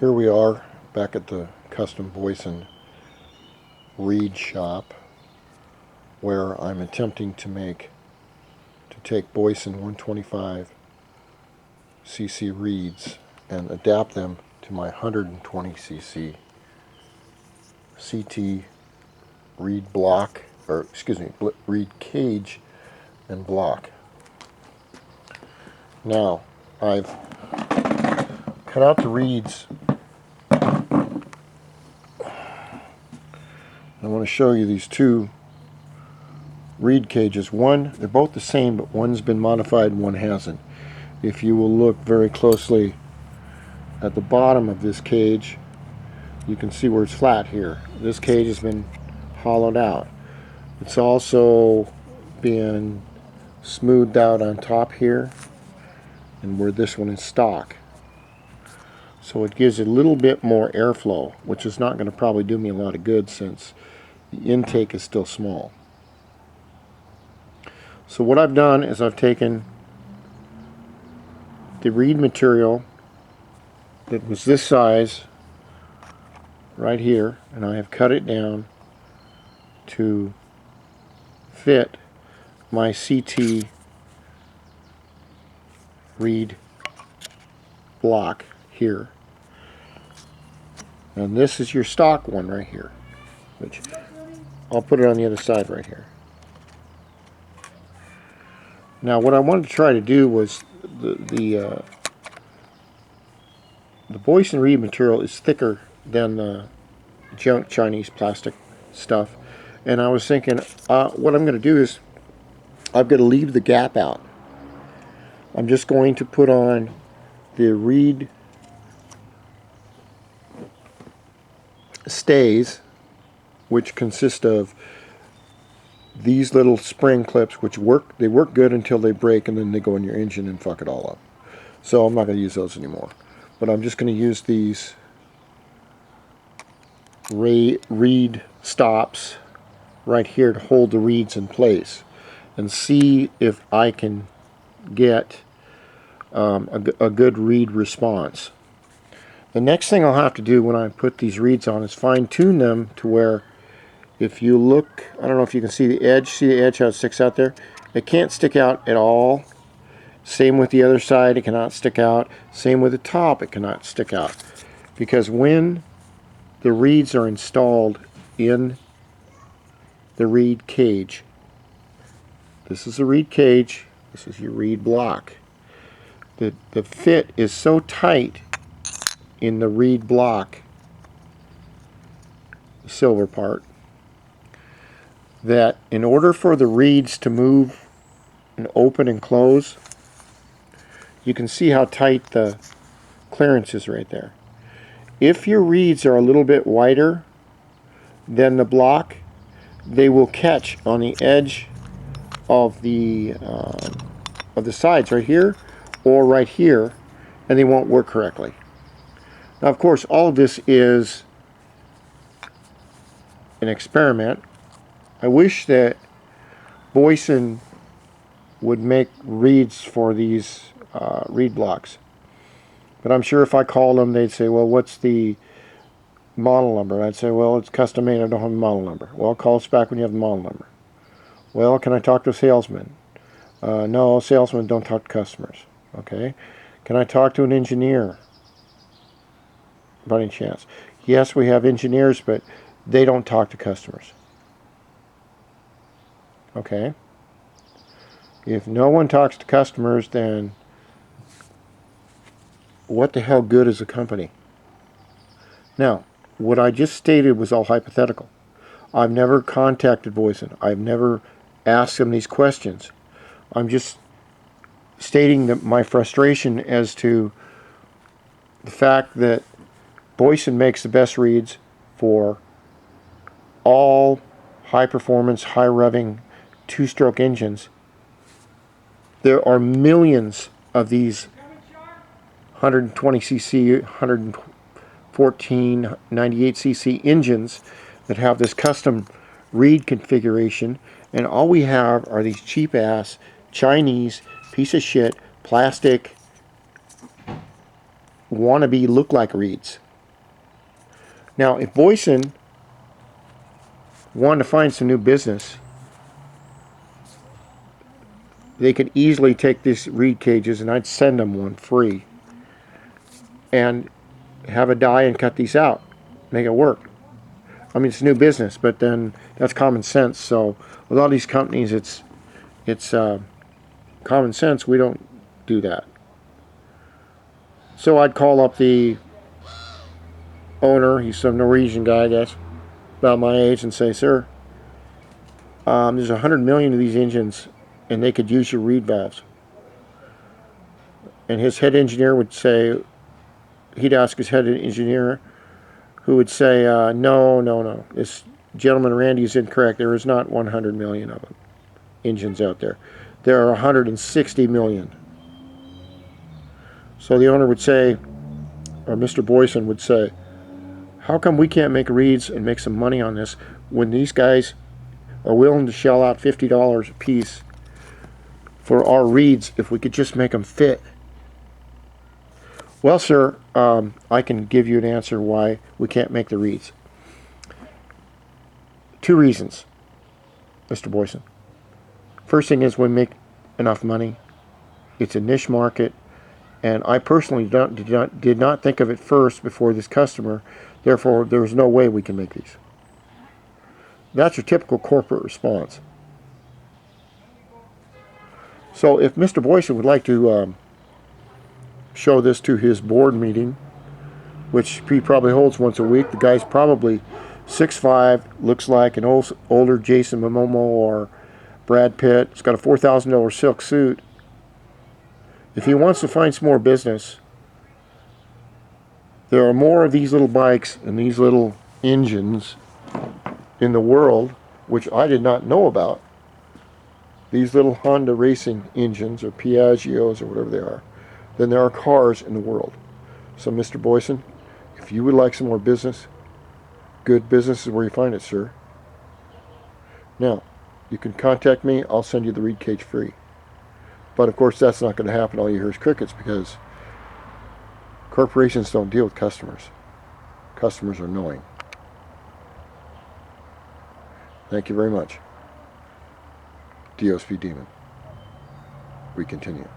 Here we are back at the custom Boyesen reed shop, where I'm attempting to take Boyesen 125 cc reeds and adapt them to my 120 cc CT reed block, or excuse me, reed cage and block. Now I've cut out the reeds. I want to show you these two reed cages. They're both the same, but one's been modified and one hasn't. If you will look very closely at the bottom of this cage, you can see where it's flat here. This cage has been hollowed out. It's also been smoothed out on top here, and where this one is stock. So it gives it a little bit more airflow, which is not going to probably do me a lot of good since the intake is still small. So what I've done is I've taken the reed material that was this size right here, and I have cut it down to fit my CT reed block here. And this is your stock one right here, which I'll put it on the other side right here. Now what I wanted to try to do was the Boyesen reed material is thicker than the junk Chinese plastic stuff, and I was thinking what I'm going to do is I've got to leave the gap out. I'm just going to put on the reed stays, which consist of these little spring clips, which work good until they break, and then they go in your engine and fuck it all up. So I'm not going to use those anymore, but I'm just going to use these reed stops right here to hold the reeds in place, and see if I can get a good reed response. The next thing I'll have to do when I put these reeds on is fine tune them to where, if you look, I don't know if you can see the edge, how it sticks out there? It can't stick out at all. Same with the other side, it cannot stick out. Same with the top, it cannot stick out. Because when the reeds are installed in the reed cage, this is a reed cage, this is your reed block. The fit is so tight in the reed block, the silver part, that in order for the reeds to move and open and close, you can see how tight the clearance is right there. If your reeds are a little bit wider than the block, they will catch on the edge of the sides right here or right here, and they won't work correctly. Now of course all of this is an experiment. I wish that Boyesen would make reeds for these reed blocks, but I'm sure if I called them they'd say, well, what's the model number? I'd say, well, it's custom made, I don't have the model number. Well, call us back when you have the model number. Well, can I talk to a salesman? No, salesmen don't talk to customers. Okay. Can I talk to an engineer by any chance? Yes, we have engineers, but they don't talk to customers. Okay. If no one talks to customers, then what the hell good is a company? Now, what I just stated was all hypothetical. I've never contacted Boyesen. I've never asked them these questions. I'm just stating that my frustration as to the fact that Boyesen makes the best reeds for all high performance, high revving two-stroke engines. There are millions of these 120cc, 114, 98cc engines that have this custom reed configuration, and all we have are these cheap ass Chinese piece of shit plastic wannabe look like reeds. Now, if Boyesen wanted to find some new business, they could easily take these reed cages, and I'd send them one free, and have a die and cut these out, make it work. I mean, it's new business, but then that's common sense. So with all these companies, it's common sense. We don't do that. So I'd call up the owner. He's some Norwegian guy, I guess, about my age, and say, "Sir, there's 100 million of these engines, and they could use your reed valves." And his head engineer would say, he'd ask his head engineer, who would say, no, this gentleman Randy is incorrect. There is not 100 million of them, engines out there. There are 160 million. So the owner would say, or Mr. Boyesen would say, how come we can't make reeds and make some money on this when these guys are willing to shell out $50 a piece for our reeds if we could just make them fit? Well, sir, I can give you an answer why we can't make the reeds. 2 reasons, Mr. Boyesen. First thing is we make enough money. It's a niche market, and I personally did not think of it first before this customer. Therefore, there is no way we can make these. That's your typical corporate response. So if Mr. Boyesen would like to show this to his board meeting, which he probably holds once a week. The guy's probably 6'5", looks like an older Jason Momoa or Brad Pitt. He's got a $4,000 silk suit. If he wants to find some more business, there are more of these little bikes and these little engines in the world, which I did not know about. These little Honda racing engines, or Piaggios, or whatever they are, than there are cars in the world. So, Mr. Boyesen, if you would like some more business, good business is where you find it, sir. Now, you can contact me. I'll send you the reed cage free. But, of course, that's not going to happen. All you hear is crickets, because corporations don't deal with customers. Customers are annoying. Thank you very much. DIOSpeedDemon. We continue.